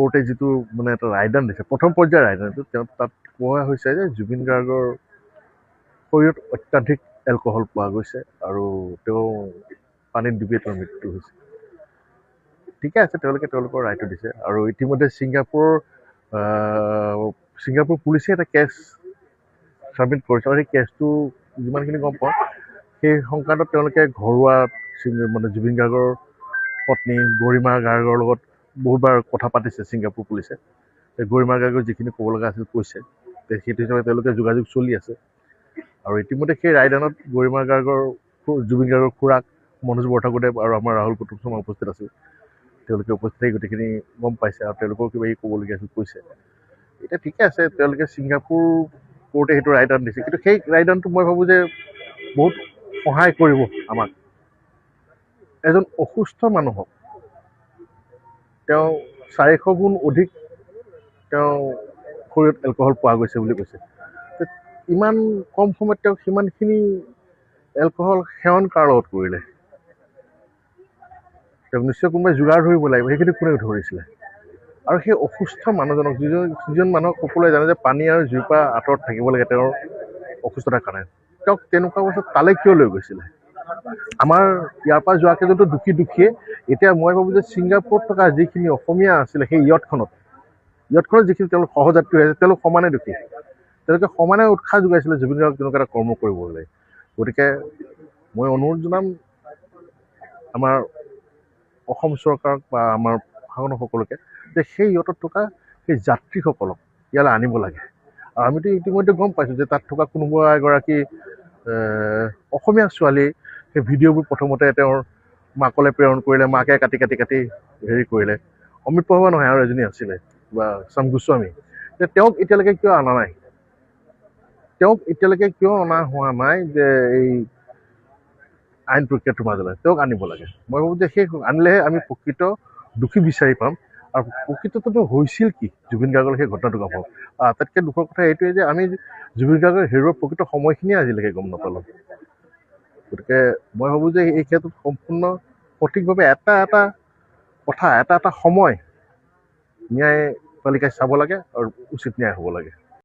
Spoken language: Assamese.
কোৰ্টে যিটো মানে এটা ৰায়দান দিছে, প্ৰথম পৰ্যায়ৰ ৰায়দানটো তাত কোৱা হৈছে যে জুবিন গাৰ্গৰ শৰীৰত অত্যাধিক এলকহল পোৱা গৈছে আৰু তেওঁ পানীত ডুবিয়ে তেওঁৰ মৃত্যু হৈছে। ঠিকে আছে, তেওঁলোকে তেওঁলোকৰ ৰায়টো দিছে। আৰু ইতিমধ্যে ছিংগাপুৰ পুলিচে এটা কেছ ছাবমিট কৰিছে আৰু সেই কেছটো যিমানখিনি গম পাওঁ সেই সংক্ৰান্তত তেওঁলোকে ঘৰুৱা মানে জুবিন গাৰ্গৰ পত্নী গৰিমা গাৰ্গৰ লগত বহুতবাৰ কথা পাতিছে ছিংগাপুৰ পুলিচে। গৰিমা গাৰ্গৰ যিখিনি ক'ব লগা আছিল কৈছে, সেইটো হিচাপে তেওঁলোকে যোগাযোগ চলি আছে। আৰু ইতিমধ্যে সেই ৰায়দানত গৰিমা গাৰ্গৰ জুবিন গাৰ্গৰ খুৰাক মনোজ বৰঠাকুৰদেৱ আৰু আমাৰ ৰাহুল কুতুব শৰ্মা উপস্থিত আছিল। তেওঁলোকে উপস্থিত থাকি গোটেইখিনি গম পাইছে আৰু তেওঁলোকৰ কিবা ক'বলগীয়া আছিল কৈছে। এতিয়া ঠিকে আছে, তেওঁলোকে ছিংগাপুৰ কোৰ্টে সেইটো ৰায়দান দিছে, কিন্তু সেই ৰায়দানটো মই ভাবোঁ যে বহুত সহায় কৰিব আমাক। এজন অসুস্থ মানুহক তেওঁ 400 গুণ অধিক তেওঁ শৰীৰত এলকহল পোৱা গৈছে বুলি কৈছে। ইমান কম সময়ত তেওঁ সিমানখিনি এলকহল সেৱন কাৰ লগত কৰিলে? তেওঁক নিশ্চয় কোনোবাই যোগাৰ ধৰিব লাগিব, সেইখিনি কোনে ধৰিছিলে? আৰু সেই অসুস্থ মানুহজনক যিজন মানুহক সকলোৱে জানে যে পানী আৰু জুইৰ পৰা আঁতৰত থাকিব লাগে তেওঁৰ অসুস্থতাৰ কাৰণে, তেওঁক তেনেকুৱা অৱস্থাত তালৈ কিয় লৈ গৈছিলে? আমাৰ ইয়াৰ পৰা যোৱা কেইজনতো দুখীয়ে। এতিয়া মই ভাবোঁ যে ছিংগাপুৰত থকা যিখিনি অসমীয়া আছিলে সেই ইয়টখনত যিখিনি তেওঁলোক সহযাত্ৰী হৈ আছে তেওঁলোক সমানে দুখী। তেওঁলোকে সমানে উৎসাহ যোগাইছিলে জুবিন গাৰ্গক তেনেকুৱা এটা কৰ্ম কৰিবলৈ। গতিকে মই অনুৰোধ জনাম আমাৰ অসম চৰকাৰক বা আমাৰ প্ৰশাসনসকলকে যে সেই ইয়টত থকা সেই যাত্ৰীসকলক ইয়ালৈ আনিব লাগে। আৰু আমিতো ইতিমধ্যে গম পাইছোঁ যে তাত থকা কোনোবা এগৰাকী অসমীয়া ছোৱালী সেই ভিডিঅ'বোৰ প্ৰথমতে তেওঁৰ মাকলৈ প্ৰেৰণ কৰিলে, মাকে কাটি হেৰি কৰিলে। অমিত প্ৰভা নহয়, আৰু এজনী আছিলে বা চাম গোস্বামী, যে তেওঁক এতিয়ালৈকে কিয় অনা নাই? তেওঁক এতিয়ালৈকে কিয় অনা হোৱা নাই যে এই আইন প্ৰক্ৰিয়াটোৰ মাজলৈ? তেওঁক আনিব লাগে। মই ভাবোঁ যে সেই আনিলেহে আমি প্ৰকৃত দোষী বিচাৰি পাম। আৰু প্ৰকৃতটো হৈছিল কি জুবিন গাৰ্গৰ সেই ঘটনাটো গম পাম। আটাইতকৈ দুখৰ কথা এইটোৱে যে আমি জুবিন গাৰ্গৰ হেৰুৱাৰ প্ৰকৃত সময়খিনিয়ে আজিলৈকে গম নাপালোঁ। গতিকে মই ভাবোঁ যে এই ক্ষেত্ৰত সম্পূৰ্ণ সঠিকভাৱে এটা কথা এটা সময় ন্যায়পালিকাই চাব লাগে আৰু উচিত ন্যায় হ'ব লাগে।